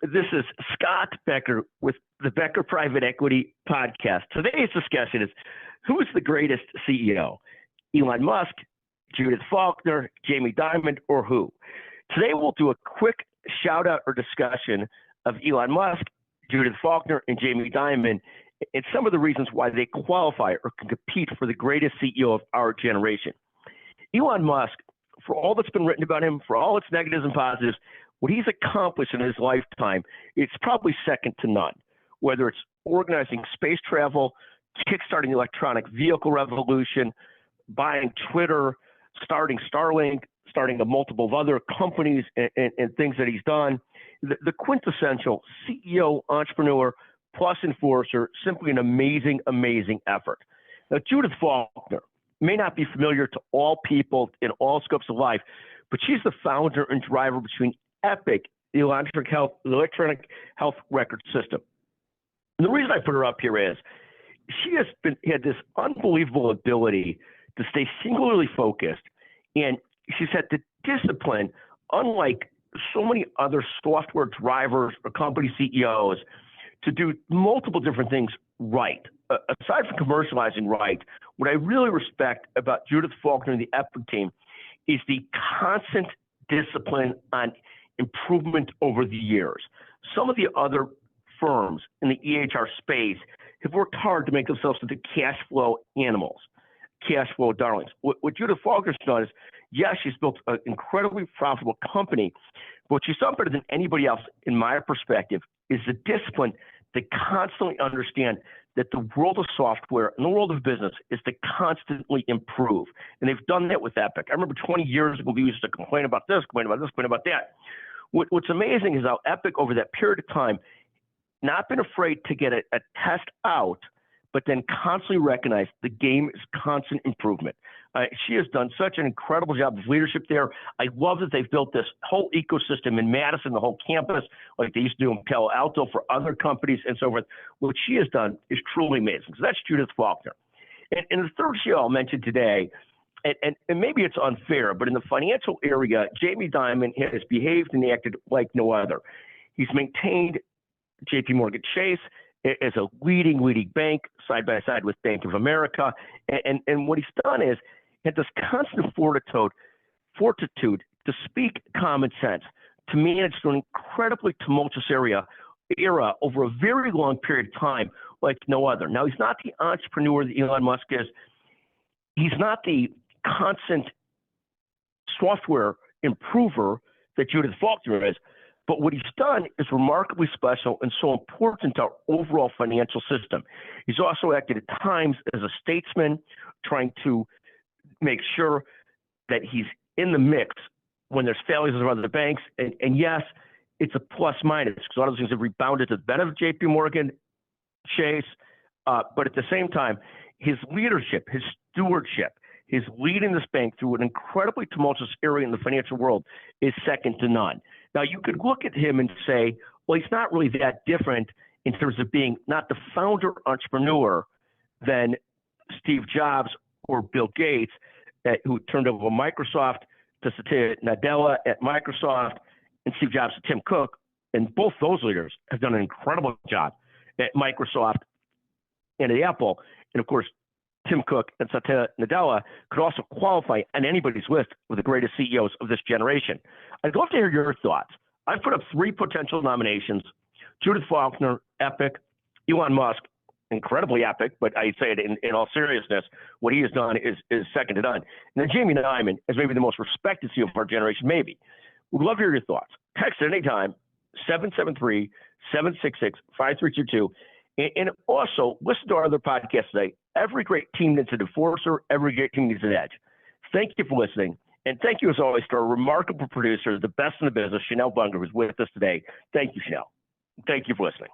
This is Scott Becker with the Becker Private Equity Podcast. Today's discussion is, who is the greatest CEO? Elon Musk, Judith Faulkner, Jamie Dimon, or who? Today we'll do a quick shout out or discussion of Elon Musk, Judith Faulkner, and Jamie Dimon, and some of the reasons why they qualify or can compete for the greatest CEO of our generation. Elon Musk, for all that's been written about him, for all its negatives and positives, what he's accomplished in his lifetime, it's probably second to none. Whether it's organizing space travel, kickstarting the electronic vehicle revolution, buying Twitter, starting Starlink, starting a multiple of other companies and things that he's done, the quintessential CEO, entrepreneur, plus enforcer, simply an amazing, amazing effort. Now, Judith Faulkner may not be familiar to all people in all scopes of life, but she's the founder and driver between Epic, the electronic health record system. And the reason I put her up here is she had this unbelievable ability to stay singularly focused, and she's had the discipline, unlike so many other software drivers or company CEOs, to do multiple different things right. Aside from commercializing right, what I really respect about Judith Faulkner and the Epic team is the constant discipline on improvement over the years. Some of the other firms in the EHR space have worked hard to make themselves into cash flow animals, cash flow darlings. What Judith Faulkner's done is, yes, she's built an incredibly profitable company, but what she's done better than anybody else, in my perspective, is the discipline to constantly understand that the world of software and the world of business is to constantly improve. And they've done that with Epic. I remember 20 years ago, we used to complain about this, complain about this, complain about that. What's amazing is how Epic, over that period of time, not been afraid to get a test out, but then constantly recognize the game is constant improvement. She has done such an incredible job of leadership there. I love that they've built this whole ecosystem in Madison, the whole campus, like they used to do in Palo Alto for other companies and so forth. What she has done is truly amazing. So that's Judith Faulkner. And the third CEO I'll mention today, and maybe it's unfair, but in the financial area, Jamie Dimon has behaved and acted like no other. He's maintained JP Morgan Chase as a leading bank side by side with Bank of America. And what he's done is had this constant fortitude to speak common sense, to manage through an incredibly tumultuous era over a very long period of time like no other. Now, he's not the entrepreneur that Elon Musk is. He's not the constant software improver that Judith Faulkner is. But what he's done is remarkably special and so important to our overall financial system. He's also acted at times as a statesman, trying to make sure that he's in the mix when there's failures of other banks. And yes, it's a plus minus because a lot of those things have rebounded to the benefit of JP Morgan Chase. But at the same time, his leadership, his stewardship, his leading this bank through an incredibly tumultuous area in the financial world is second to none. Now, you could look at him and say, well, he's not really that different in terms of being not the founder entrepreneur than Steve Jobs or Bill Gates, who turned over Microsoft to Satya Nadella at Microsoft, and Steve Jobs to Tim Cook. And both those leaders have done an incredible job at Microsoft and at Apple. And of course, Tim Cook and Satya Nadella could also qualify on anybody's list of the greatest CEOs of this generation. I'd love to hear your thoughts. I've put up 3 potential nominations: Judith Faulkner, Epic; Elon Musk, incredibly epic, but I say it in all seriousness, what he has done is second to none. And then Jamie Dimon is maybe the most respected CEO of our generation, maybe. We'd love to hear your thoughts. Text at any time, 773-766-5322. And also, listen to our other podcasts today. Every great team needs an enforcer. Every great team needs an edge. Thank you for listening. And thank you, as always, to our remarkable producer, the best in the business, Chanel Bunger, who's with us today. Thank you, Chanel. Thank you for listening.